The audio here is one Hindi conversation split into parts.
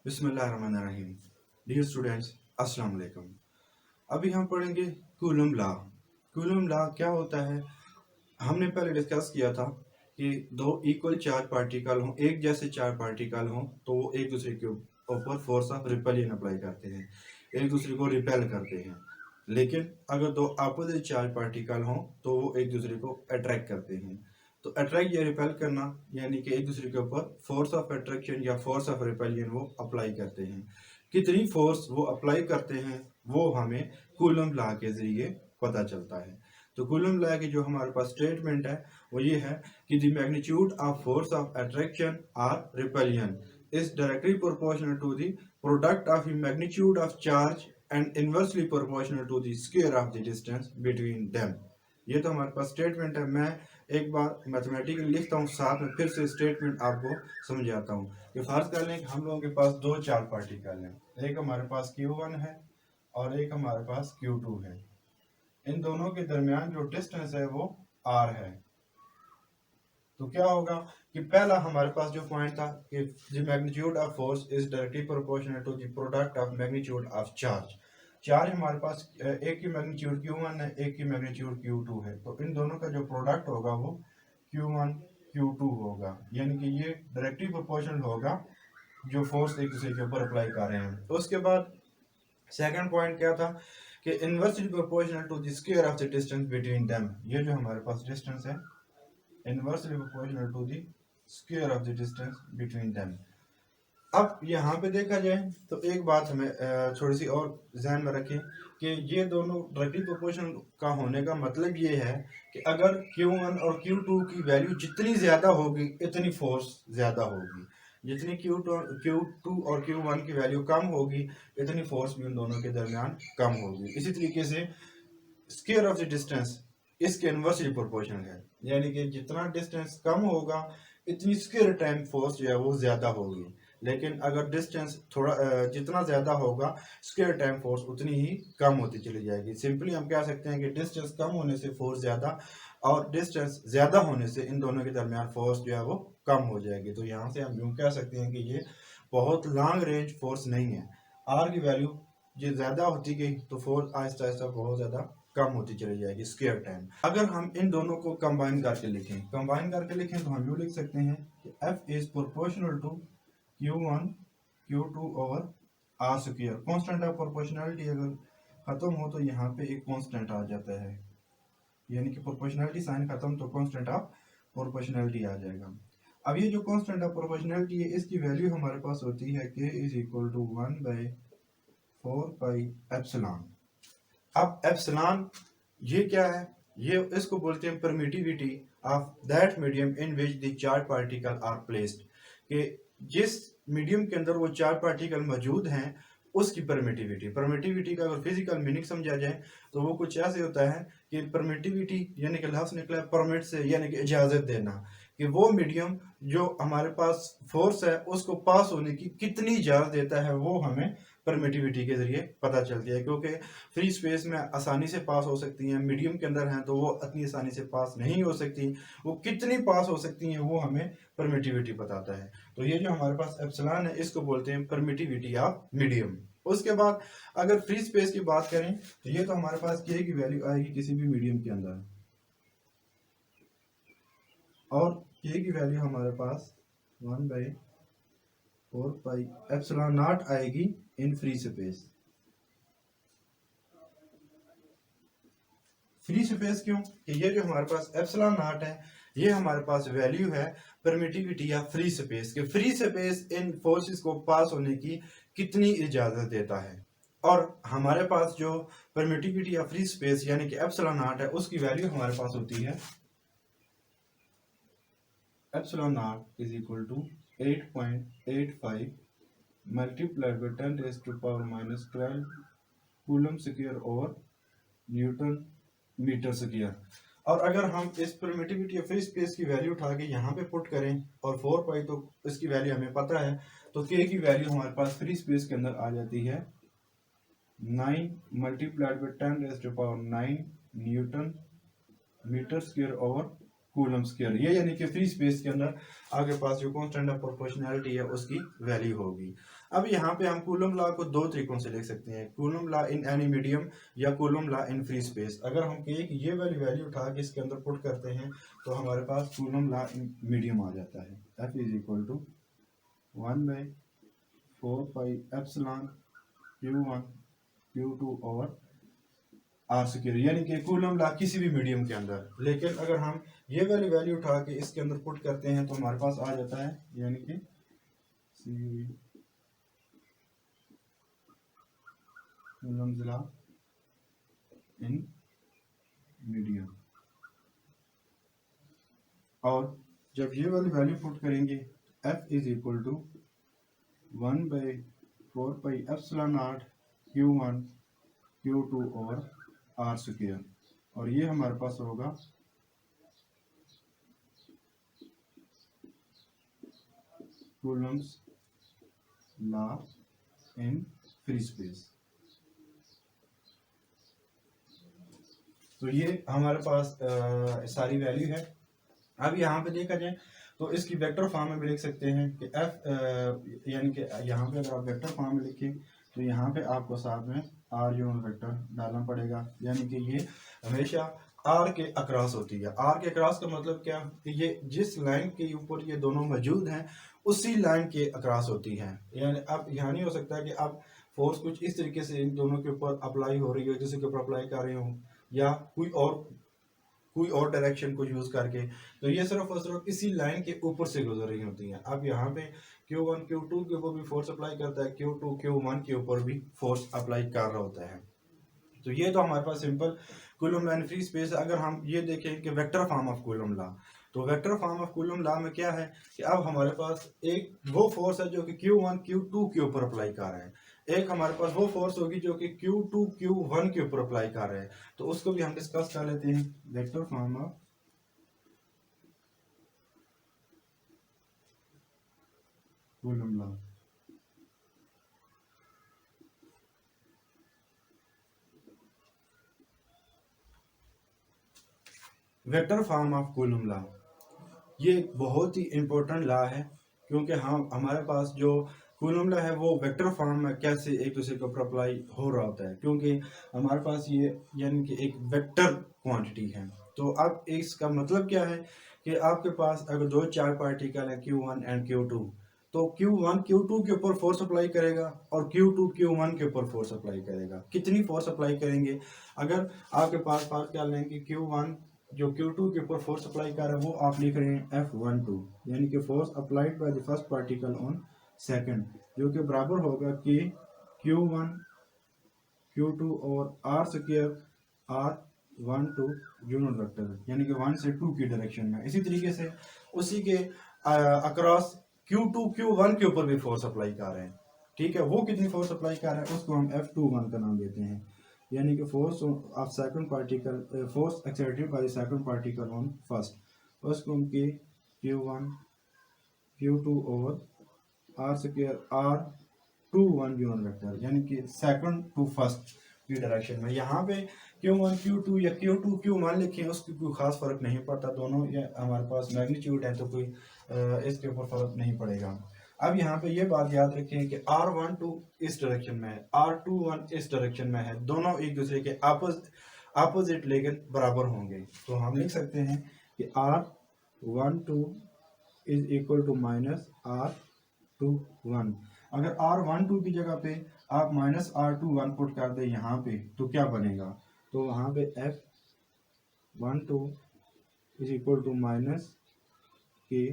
बिस्मिल्लाहिर्रहमानिर्रहीम। डियर स्टूडेंट्स, अस्सलाम वालेकुम। अभी हम पढ़ेंगे कूलम लॉ। कूलम लॉ क्या होता है? हमने पहले डिस्कस किया था कि दो इक्वल चार्ज पार्टिकल हों, एक जैसे चार पार्टिकल हों, तो वो एक दूसरे के ऊपर फोर्स ऑफ रिपेलियन अप्लाई करते हैं, एक दूसरे को रिपेल करते हैं। लेकिन अगर दो अपोजिट चार्ज पार्टिकल हों तो वो एक दूसरे को अट्रैक्ट करते हैं। तो अट्रैक्ट या रिपेल करना यानी कि एक दूसरे के ऊपर फोर्स ऑफ अट्रैक्शन या फोर्स ऑफ रिपेलियन वो अप्लाई करते हैं। कितनी फोर्स वो अप्लाई करते हैं वो हमें कूलम लॉ के जरिए पता चलता है। तो कूलम लॉ की जो हमारे पास स्टेटमेंट है वो ये है कि the magnitude of force of attraction और repulsion is directly proportional to the product of the magnitude of charge and inversely proportional to the square of the distance between them. ये तो हमारे पास स्टेटमेंट है। मैं एक बार मैथमेटिकली लिखता हूँ, साथ में फिर से स्टेटमेंट आपको समझाता हूँ। कि फर्ज कर लें कि हम लोगों के पास दो चार्ज पार्टिकल हैं, एक हमारे पास Q1 है और एक हमारे पास Q2 है। इन दोनों के दरमियान जो डिस्टेंस है वो R है। तो क्या होगा कि पहला हमारे पास जो पॉइंट था कि the magnitude of force is directly proportional to the product of magnitude of charge. Charge हमारे पास एक की मैग्नीट्यूड Q1 है, एक की मैग्नीट्यूड Q2 है, तो इन दोनों का जो प्रोडक्ट होगा वो Q1 Q2 होगा, यानी कि ये डायरेक्टली प्रोपोर्शनल होगा जो फोर्स एक दूसरे के ऊपर अप्लाई कर रहे हैं। उसके बाद सेकंड पॉइंट क्या था कि inversely proportional to the square of the distance between them. ये जो हमारे पास डिस्टेंस है inversely proportional to the square of the distance between them. अब यहाँ पे देखा जाए तो एक बात हमें थोड़ी सी और ध्यान में रखें कि ये दोनों डायरेक्टली प्रोपोर्शनल का होने का मतलब ये है कि अगर Q1 और Q2 की वैल्यू जितनी ज्यादा होगी इतनी फोर्स ज्यादा होगी, जितनी Q2 और Q1 की वैल्यू कम होगी इतनी फोर्स भी उन दोनों के दरमियान कम होगी। इसी तरीके से स्क्वायर ऑफ द डिस्टेंस इसके इनवर्सली प्रोपोर्शनल है, यानी कि जितना डिस्टेंस कम होगा इतनी स्क्वायर टाइम फोर्स जो है वो ज्यादा होगी। लेकिन अगर डिस्टेंस थोड़ा जितना ज्यादा होगा स्क्वायर टाइम फोर्स उतनी ही कम होती चली जाएगी। सिंपली हम कह सकते हैं कि डिस्टेंस कम होने से फोर्स ज्यादा और डिस्टेंस ज्यादा होने से इन दोनों के दरमियान फोर्स जो है वो कम हो जाएगी। तो यहाँ से हम यूँ कह सकते हैं कि ये बहुत लॉन्ग रेंज फोर्स नहीं है। आर की वैल्यू जो ज्यादा होती गई तो फोर्स आहिस्ता आहिस्ता बहुत ज्यादा कम होती चली जाएगी स्क्वायर टाइम। अगर हम इन दोनों को कंबाइन करके लिखें तो हम यूँ लिख सकते हैं कि F is proportional to Q1 Q2 over R square. Constant of proportionality अगर खत्म हो तो यहाँ पे एक कांस्टेंट आ जाता है, यानी कि प्रोपोर्शनलिटी साइन खत्म तो कांस्टेंट ऑफ प्रोपोर्शनलिटी आ जाएगा। अब ये जो कांस्टेंट ऑफ प्रोपोर्शनलिटी है इसकी वैल्यू हमारे पास होती है K is equal to 1/4 pi epsilon. अब एप्सिलॉन ये क्या है? ये इसको बोलते हैं permittivity of that medium in which the charge particle are placed. कि जिस मीडियम के अंदर वो चार पार्टिकल मौजूद हैं उसकी परमिटिविटी का अगर फिजिकल मीनिंग समझा जाए तो वो कुछ ऐसे होता है कि परमिटिविटी यानी कि लफ्ज़ निकला है परमिट से, यानी कि इजाज़त देना, कि वो मीडियम जो हमारे पास फोर्स है उसको पास होने की कितनी इजाज़त देता है वो हमें परमिटिविटी के जरिए पता चलती है। क्योंकि फ्री स्पेस में आसानी से पास हो सकती हैं, मीडियम के अंदर हैं तो वो इतनी आसानी से पास नहीं हो सकती, वो कितनी पास हो सकती हैं वो हमें परमिटिविटी बताता है। तो ये जो हमारे पास एप्सिलॉन है इसको बोलते हैं परमिटिविटी ऑफ मीडियम। उसके बाद अगर फ्री स्पेस की बात करें तो ये तो हमारे पास के की वैल्यू आएगी किसी भी मीडियम के अंदर, और के की वैल्यू हमारे पास 1/4 पाई एप्सिलॉन नॉट आएगी इन फ्री स्पेस। फ्री स्पेस क्यों? कि ये जो हमारे पास एप्सिलॉन नॉट है ये हमारे पास वैल्यू है परमिटिविटी या फ्री स्पेस के। फ्री स्पेस इन फोर्सेस को पास होने की कितनी इजाजत देता है, और हमारे पास जो परमिटिविटी या फ्री स्पेस यानी कि एप्सिलॉन नॉट है उसकी वैल्यू हमारे पास होती है epsilon naught is equal to 8.85 multiplied by 10⁻⁻12 coulomb square over newton metre square. और अगर हम इस परमिटिविटी या फ्री स्पेस की वैल्यू उठा के यहाँ पे पुट करें और 4 पाई तो इसकी वैल्यू हमें पता है, तो के की वैल्यू हमारे पास फ्री स्पेस के अंदर आ जाती है 9 multiplied by 10⁻⁹ newton metre square over coulomb square, ये यानी कि फ्री स्पेस के अंदर आपके पास जो कांस्टेंट ऑफ प्रोपोर्शनैलिटी है उसकी वैल्यू होगी। अब यहाँ पे हम कूलम लॉ को दो तरीकों से लिख सकते हैं, Coulomb law in any medium या Coulomb law in free space. अगर हम कहें कि ये वाली वैल्यू उठा के इसके अंदर पुट करते हैं तो हमारे पास कूलम लॉ इन मीडियम आ जाता है, F is equal to 1/4 pi epsilon Q1 Q2 और आर स्क्वायर, यानी कि कूलम लॉ किसी भी मीडियम के अंदर। लेकिन अगर हम ये वाली वैल्यू उठा के इसके अंदर पुट करते हैं तो हमारे पास आ जाता है, यानी कि कूलम लॉ इन मीडियम। और जब ये वाली वैल्यू पुट करेंगे F is equal to 1/4 pi epsilon naught Q1 Q2 और आर स्क्वायर, और ये हमारे पास होगा Coulomb's law in free space. तो ये हमारे पास सारी वैल्यू है। अब यहाँ पे देखा जाए तो इसकी वेक्टर फॉर्म में भी लिख सकते हैं कि F यानी कि यहाँ पे अगर आप वेक्टर फॉर्म में लिखें तो यहाँ पे आपको साथ में आर यूनिट वेक्टर डालना पड़ेगा, यानी कि ये हमेशा आर के अक्रॉस होती है। आर के अक्रॉस का मतलब क्या कि ये जिस लाइन के ऊपर ये दोनों मौजूद हैं उसी लाइन के अक्रॉस होती है। यानी अब यहाँ नहीं हो सकता कि अब फोर्स कुछ इस तरीके से इन दोनों के ऊपर अप्लाई हो रही हो, जिसके ऊपर अप्लाई कर रहे हो, या कोई और डायरेक्शन को यूज करके, तो ये सिर्फ और सिर्फ इसी लाइन के ऊपर से गुजर रही होती हैं। अब यहाँ पे Q1 Q2 के ऊपर भी फोर्स अप्लाई करता है, Q2 Q1 के ऊपर भी फोर्स अप्लाई कर रहा होता है। तो ये तो हमारे पास simple Coulomb law in free space. अगर हम ये देखें कि vector form of Coulomb law, तो vector form of Coulomb law में क्या है कि अब हमारे पास एक वो फोर्स है जो कि Q1 Q2 के ऊपर अप्लाई कर रहे हैं, एक हमारे पास वो फोर्स होगी जो कि Q2 Q1 के ऊपर अप्लाई कर रहे हैं। तो उसको भी हम डिस्कस कर लेते हैं। Vector form of Coulomb law. Vector form of Coulomb law ये बहुत ही इम्पोर्टेंट लॉ है, क्योंकि हम हमारे पास जो कूलम लॉ है वो वेक्टर फॉर्म में कैसे एक दूसरे के ऊपर अप्लाई हो रहा होता है, क्योंकि हमारे पास ये यानी कि एक वेक्टर क्वांटिटी है। तो अब इसका मतलब क्या है कि आपके पास अगर दो चार पार्टिकल हैं Q1 एंड Q2, तो Q1 Q2 के ऊपर फोर्स अप्लाई करेगा और Q2 Q1 के ऊपर फोर्स अप्लाई करेगा। कितनी फोर्स अप्लाई करेंगे? अगर आपके पास बात क्या लें कि Q1 जो Q2 के ऊपर फोर्स अप्लाई कर रहा है वो आप लिख रहे हैं F12, यानी कि force applied by the first particle on second, जो कि बराबर होगा कि Q1 Q2 और R square R12 unit vector, यानी कि 1 से 2 की डायरेक्शन में। इसी तरीके से उसी के अक्रॉस Q2 Q1 के ऊपर भी फोर्स अप्लाई कर रहे हैं। ठीक है, वो कितनी फोर्स अप्लाई कर रहे हैं उसको हम F21 का नाम देते हैं, यानी कि force of second particle, force exerted by the second particle on first, उसको हम के Q1 Q2 और R square R21 unit vector, यानी कि सेकंड टू फर्स्ट की डायरेक्शन में। यहाँ पे Q1 Q2 या Q2 Q1 लिखें उसकी कोई खास फर्क नहीं पड़ता, दोनों ये हमारे पास मैग्नीट्यूड है तो कोई इसके ऊपर फर्क नहीं पड़ेगा। अब यहाँ पे ये बात याद रखें कि R12 इस डायरेक्शन में है, R21 इस डायरेक्शन में है, दोनों एक दूसरे के अपोजिट लेकिन बराबर होंगे। तो हम लिख सकते हैं कि R12 is equal to minus R21। अगर R12 की जगह पे आप माइनस R21 पुट कर दे यहाँ पे तो क्या बनेगा? तो वहाँ पे F12 is equal to minus के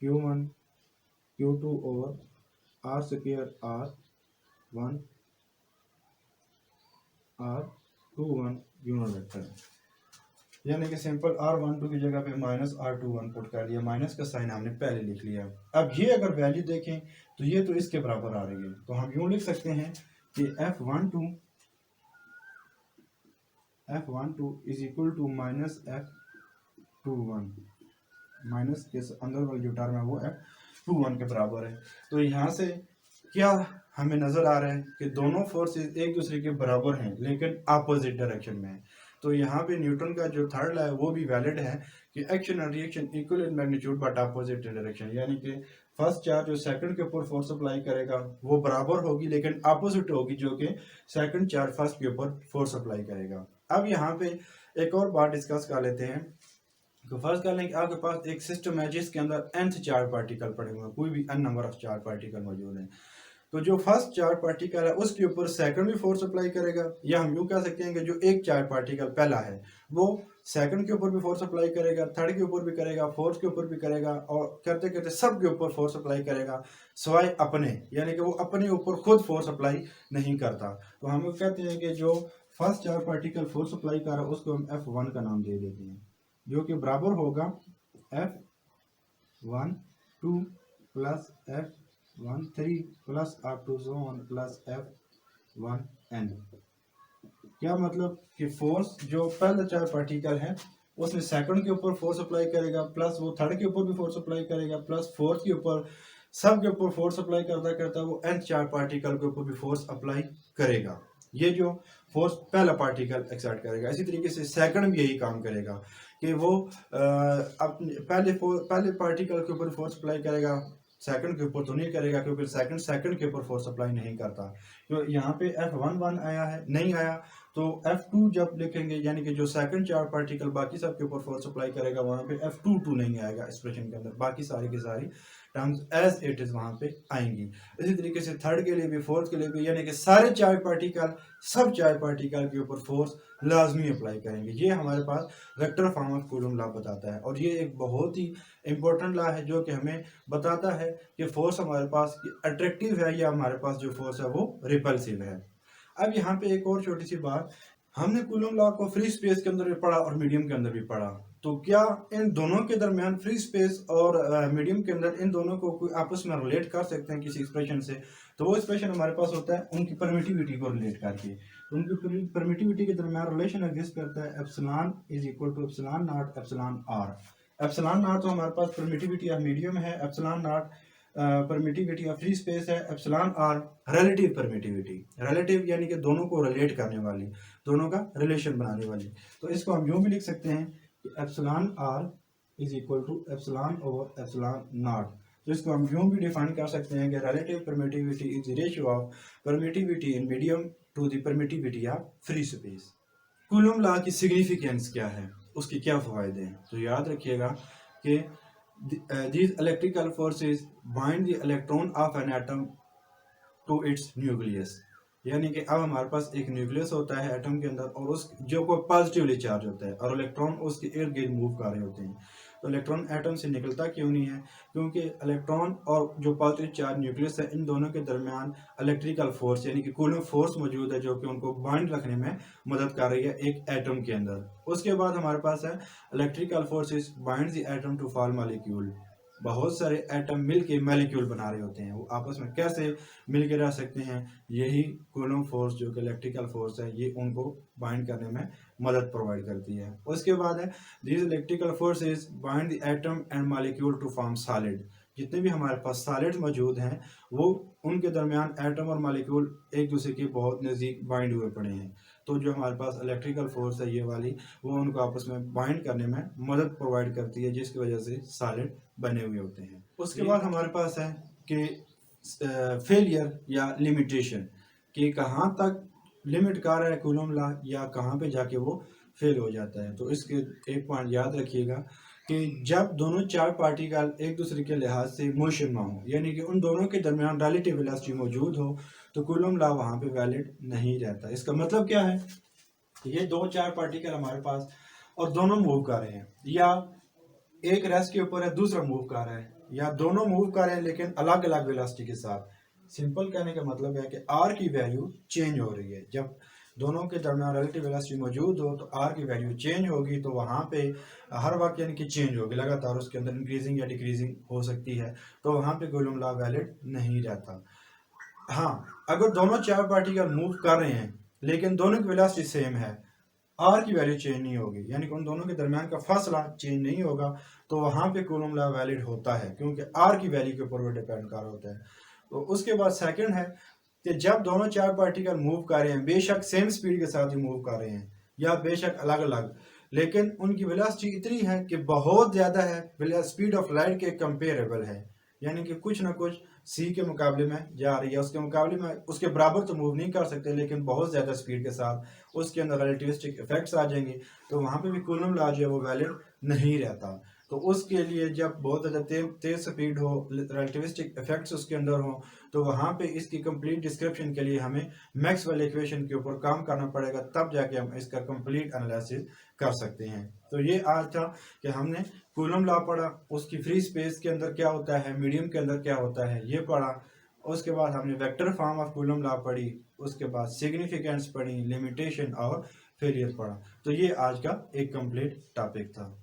Q1 Q2 और R square R1 R21 unit vector, यानी कि सिंपल R12 की जगह पे माइनस R21 पुट कर दिया, माइनस का साइन हमने पहले लिख लिया। अब ये अगर वैल्यू देखें तो ये तो इसके बराबर आ रही है, तो हम यूँ लिख सकते हैं कि F12 is equal to minus F21, minus के अंदर वाली जो टर्म है वो F21 के बराबर है। तो यहाँ से क्या हमें नजर आ रहा है कि दोनों फोर्सेस एक दूसरे के बराबर हैं लेकिन अपोजिट डायरेक्शन में है। तो यहाँ पे न्यूटन का जो थर्ड लॉ है वो भी वैलिड है कि action and reaction equal in magnitude but opposite direction, यानी कि फर्स्ट चार्ज जो सेकंड के ऊपर फोर्स अप्लाई करेगा वो बराबर होगी लेकिन अपोजिट होगी, जो कि सेकंड चार्ज फर्स्ट के ऊपर फोर्स अप्लाई करेगा। अब यहाँ पे एक और बात डिस्कस कर लेते हैं। तो फर्स्ट कर लें कि आपके पास एक सिस्टम है जिसके अंदर nth चार्ज पार्टिकल पड़े हुए हैं, कोई भी n number of charge particle मौजूद हैं। तो जो फर्स्ट चार्ज पार्टिकल है उसके ऊपर सेकंड भी फोर्स अप्लाई करेगा, या हम यूँ कह सकते हैं कि जो एक चार्ज पार्टिकल पहला है वो सेकंड के ऊपर भी फोर्स अप्लाई करेगा, थर्ड के ऊपर भी करेगा, फोर्थ के ऊपर भी करेगा, और करते करते सब के ऊपर फोर्स अप्लाई करेगा सिवाय अपने, यानी कि वो अपने ऊपर खुद फोर्स अप्लाई नहीं करता। तो हम कहते हैं कि जो first charge particle force apply कर रहा है उसको हम F1 का नाम दे देते हैं, जो कि बराबर होगा F12 plus F13 plus up to zone plus F1n। क्या मतलब कि फोर्स जो पहला चार्ज पार्टिकल है उसने सेकंड के ऊपर फोर्स अप्लाई करेगा, प्लस वो थर्ड के ऊपर भी फोर्स अप्लाई करेगा, प्लस फोर्थ के ऊपर, सब के ऊपर फोर्स अप्लाई करता करता वो nth चार्ज पार्टिकल के ऊपर भी फोर्स अप्लाई करेगा। ये जो फोर्स पहला पार्टिकल एक्सर्ट करेगा, इसी तरीके से सेकंड भी यही काम करेगा कि वो अपने पहले पार्टिकल के ऊपर फोर्स अप्लाई करेगा, सेकंड के ऊपर तो नहीं करेगा क्योंकि सेकंड के ऊपर फोर्स अप्लाई नहीं करता। तो यहाँ पे F11 आया है, नहीं आया, तो F2 जब लिखेंगे यानी कि जो सेकंड चार्ज पार्टिकल बाकी सब के ऊपर फोर्स अप्लाई करेगा वहाँ पे F22 नहीं आएगा एक्सप्रेशन के अंदर, बाकी सारी की सारी टर्म्स एज इट इज वहाँ पे आएंगी। इसी तरीके से थर्ड के लिए भी, फोर्थ के लिए भी, यानी कि सारे चार्ज पार्टिकल सब चार्ज पार्टिकल के ऊपर फोर्स लाजमी अप्लाई करेंगे। ये हमारे पास vector form of Coulomb law बताता है, और ये एक बहुत ही इंपॉर्टेंट लॉ है जो कि हमें बताता है कि फोर्स हमारे पास अट्रैक्टिव है या हमारे पास जो फोर्स है वो रिपल्सिव है। अब यहाँ पे एक और छोटी सी बात, हमने कूलम लॉ को फ्री स्पेस के अंदर भी पढ़ा और मीडियम के अंदर भी पढ़ा, तो क्या इन दोनों के दरमियान, फ्री स्पेस और मीडियम के अंदर, इन दोनों को कोई आपस में रिलेट कर सकते हैं किसी एक्सप्रेशन से? तो वो एक्सप्रेशन हमारे पास होता है उनकी परमिटिविटी को रिलेट करके। तो उनकी परमिटिविटी के दरमियान रिलेशन एग्जिस्ट करता है epsilon is equal to epsilon naught epsilon R. Epsilon naught तो हमारे पास परमिटिविटी ऑफ मीडियम है, epsilon naught permittivity of free space है, epsilon R relative permittivity, relative यानी कि दोनों को रिलेट करने वाली, दोनों का रिलेशन बनाने वाली। तो इसको हम यूं भी लिख सकते हैं कि epsilon R is equal to epsilon over epsilon naught. तो इसको हम यूं भी डिफाइन कर सकते हैं कि relative permittivity is the ratio of permittivity in medium to the permittivity of free space. Coulomb law की सिग्निफिकेंस क्या है, उसके क्या फायदे हैं? तो याद रखिएगा कि these electrical forces bind the electron of an atom to its nucleus, यानी कि अब हमारे पास एक न्यूक्लियस होता है एटम के अंदर, और उस जो को पॉजिटिवली चार्ज होता है और इलेक्ट्रॉन उसके इर्द गिर्द मूव कर रहे होते हैं। तो इलेक्ट्रॉन एटम से निकलता क्यों नहीं है? क्योंकि इलेक्ट्रॉन और जो पॉजिटिव चार्ज न्यूक्लियस है इन दोनों के दरमियान इलेक्ट्रिकल फोर्स यानी कि कूलिंग फोर्स मौजूद है जो कि उनको बाइंड रखने में मदद कर रही है एक एटम के अंदर। उसके बाद हमारे पास है electrical forces bind the atom to form molecule. बहुत सारे एटम मिलके मॉलिक्यूल बना रहे होते हैं, वो आपस में कैसे मिलके रह सकते हैं? यही कूलम्ब फोर्स जो कि इलेक्ट्रिकल फोर्स है ये उनको बाइंड करने में मदद प्रोवाइड करती है। उसके बाद है these electrical forces bind the atom and molecule to form solid. जितने भी हमारे पास सॉलिड मौजूद हैं वो उनके दरमियान एटम और मॉलिक्यूल एक दूसरे के बहुत नज़दीक बाइंड हुए पड़े हैं। तो जो हमारे पास इलेक्ट्रिकल फोर्स है ये वाली, वो उनको आपस में बाइंड करने में मदद प्रोवाइड करती है जिसकी वजह से सॉलिड बने हुए होते हैं। उसके बाद हमारे पास है कि फेलियर या लिमिटेशन, कि कहाँ तक लिमिट कर रहा है कूलम्ब लॉ या कहाँ पे जाके वो फेल हो जाता है। तो इसके एक पॉइंट याद रखिएगा कि जब दोनों चार पार्टिकल एक दूसरे के लिहाज से मोशन में हो, यानी कि उन दोनों के दरमियान रिलेटिव वेलोसिटी मौजूद हो, तो कूलम्ब लॉ वहाँ पे वैलिड नहीं रहता। इसका मतलब क्या है? ये दो चार पार्टिकल हमारे पास और दोनों मूव कर रहे हैं, या एक रेस्ट के ऊपर है दूसरा मूव कर रहा है, या दोनों मूव कर रहे हैं लेकिन अलग अलग वेलोसिटी के साथ। सिंपल कहने का मतलब है कि आर की वैल्यू चेंज हो रही है। जब दोनों के दरमियान रिलेटिव वेलोसिटी मौजूद हो तो आर की वैल्यू चेंज होगी, तो वहाँ पे हर वक्त यानी कि चेंज होगी, लगातार उसके अंदर इंक्रीजिंग या डिक्रीजिंग हो सकती है, तो वहाँ पे कूलम्ब लॉ वैलिड नहीं रहता। हाँ, अगर दोनों चार पार्टिकल मूव कर रहे हैं लेकिन दोनों की वेलोसिटी सेम है, आर की वैल्यू चेंज नहीं होगी, यानी कि उन दोनों के दरमियान का फासला चेंज नहीं होगा, तो वहाँ पे कूलम्ब लॉ वैलिड होता है क्योंकि आर की वैल्यू के ऊपर वो डिपेंड कर होता है। तो उसके बाद सेकंड है कि जब दोनों चार पार्टिकल मूव कर रहे हैं, बेशक सेम स्पीड के साथ ही मूव कर रहे हैं या बेशक अलग अलग, लेकिन उनकी वेलोसिटी इतनी है कि बहुत ज़्यादा है, स्पीड ऑफ लाइट के कंपेरेबल है, यानी कि कुछ ना कुछ सी के मुकाबले में जा रही है, उसके मुकाबले में उसके बराबर तो मूव नहीं कर सकते, लेकिन बहुत ज़्यादा स्पीड के साथ उसके अंदर रिलेटिविस्टिक इफेक्ट्स आ जाएंगे, तो वहाँ पे भी कूलम लॉ जो है वो वैलिड नहीं रहता। तो उसके लिए जब बहुत ज़्यादा तेज स्पीड हो, रिलेटिविस्टिक इफेक्ट्स उसके अंदर हो, तो वहाँ पे इसकी कंप्लीट डिस्क्रिप्शन के लिए हमें मैक्सवेल इक्वेशन के ऊपर काम करना पड़ेगा, तब जाके हम इसका कंप्लीट एनालिसिस कर सकते हैं। तो ये आज था कि हमने कूलम लॉ पढ़ा, उसकी फ्री स्पेस के अंदर क्या होता है, मीडियम के अंदर क्या होता है ये पढ़ा, उसके बाद हमने vector form of Coulomb law पढ़ी, उसके बाद सिग्निफिकेंस पढ़ी, लिमिटेशन और फेलियर पढ़ा। तो ये आज का एक कंप्लीट टॉपिक था।